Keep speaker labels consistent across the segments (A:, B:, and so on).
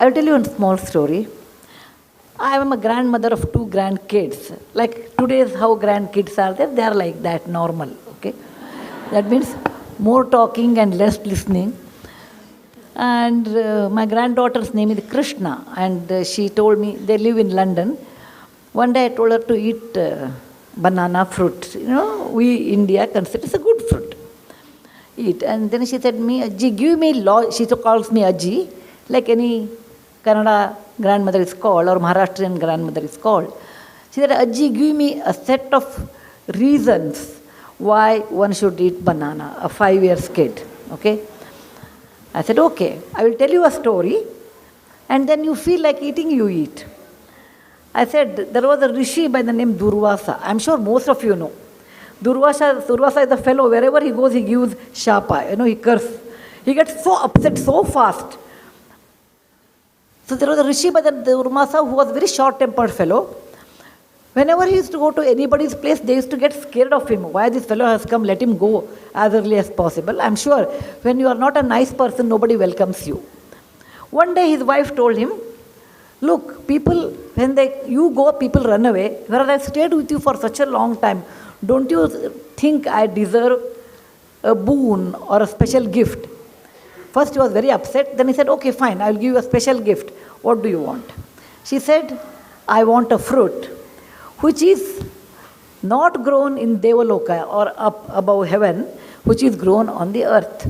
A: I will tell you one small story. I am a grandmother of 2 grandkids. Like today's how grandkids are there, they are like that, normal. Okay, that means more talking and less listening. And my granddaughter's name is Krishna, and she told me they live in London. One day I told her to eat banana fruit. You know, we India consider it's a good fruit. Eat, and then she said me, Ajji, give me she calls me Ajji, like any Kannada grandmother is called, or Maharashtrian grandmother is called. She said, Ajji, give me a set of reasons why one should eat banana, a 5 years kid. Okay? I said, okay, I will tell you a story, and then you feel like eating, you eat. I said, there was a rishi by the name Durvasa. I'm sure most of you know. Durvasa is a fellow, wherever he goes, he gives shapa, he curses. He gets so upset so fast. So there was a rishi by the Durvasa who was a very short-tempered fellow. Whenever he used to go to anybody's place, they used to get scared of him. Why this fellow has come, let him go as early as possible. I'm sure when you are not a nice person, nobody welcomes you. One day his wife told him, look, people, when you go, people run away. Whereas I've stayed with you for such a long time, don't you think I deserve a boon or a special gift? First he was very upset. Then he said, okay, fine, I'll give you a special gift. What do you want? She said, I want a fruit which is not grown in Devaloka or up above heaven, which is grown on the earth.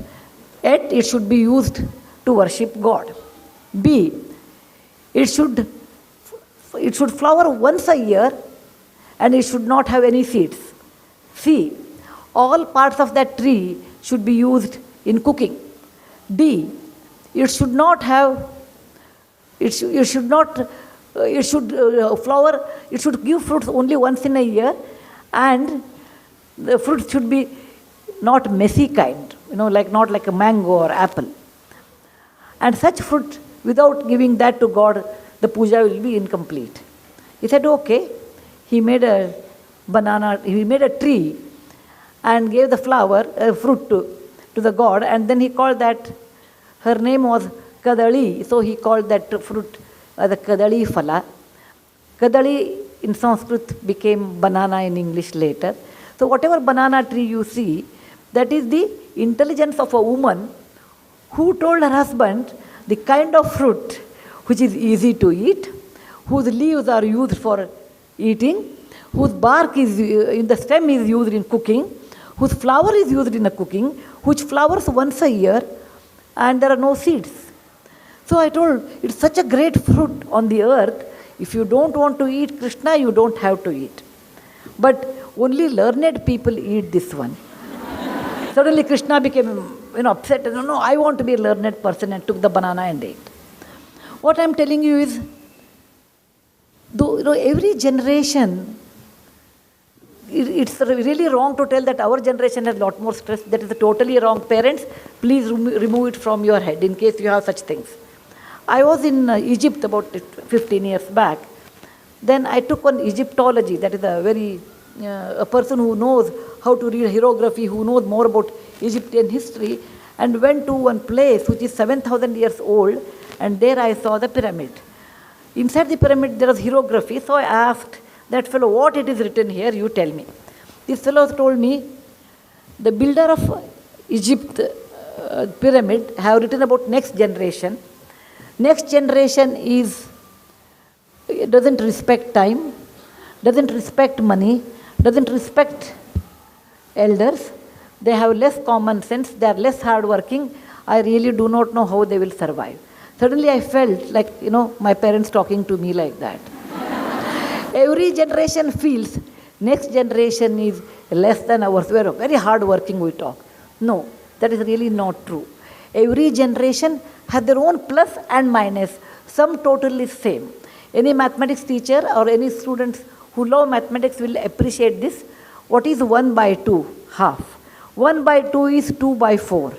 A: Yet it should be used to worship God. B, it should flower once a year and it should not have any seeds. C, all parts of that tree should be used in cooking. D, it should not have, it should flower, it should give fruits only once in a year, and the fruit should be not messy kind, not like a mango or apple. And such fruit, without giving that to God, the puja will be incomplete. He said, okay. He made a tree and gave the fruit to the god, and then he called that, her name was Kadali, so he called that fruit the Kadali Phala. Kadali in Sanskrit became banana in English later. So whatever banana tree you see, that is the intelligence of a woman who told her husband the kind of fruit which is easy to eat, whose leaves are used for eating, whose bark is in the stem is used in cooking, whose flower is used in a cooking, which flowers once a year, and there are no seeds. So I told, it's such a great fruit on the earth. If you don't want to eat Krishna, you don't have to eat. But only learned people eat this one. Suddenly Krishna became upset. No, I want to be a learned person, and took the banana and ate. What I'm telling you is, though every generation, it's really wrong to tell that our generation has a lot more stress. That is totally wrong. Parents, please remove it from your head in case you have such things. I was in Egypt about 15 years back. Then I took on Egyptology. That is a person who knows how to read hieroglyphy, who knows more about Egyptian history, and went to one place which is 7,000 years old, and there I saw the pyramid. Inside the pyramid there was hieroglyphy, so I asked that fellow, what it is written here, you tell me. This fellow told me, the builder of Egypt pyramid have written about next generation. Next generation doesn't respect time, doesn't respect money, doesn't respect elders. They have less common sense, they are less hardworking. I really do not know how they will survive. Suddenly I felt like, my parents talking to me like that. Every generation feels next generation is less than ours. We are very hardworking, we talk. No, that is really not true. Every generation has their own plus and minus. Some totally same. Any mathematics teacher or any students who love mathematics will appreciate this. What is 1 by 2? Half. 1 by 2 is 2 by 4.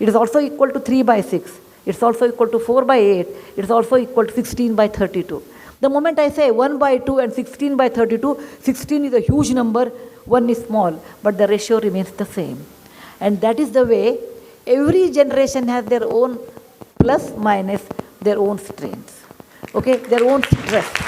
A: It is also equal to 3 by 6. It's also equal to 4 by 8. It's also equal to 16 by 32. The moment I say 1 by 2 and 16 by 32, 16 is a huge number, 1 is small, but the ratio remains the same. And that is the way every generation has their own plus, minus, their own strengths, okay, their own stress.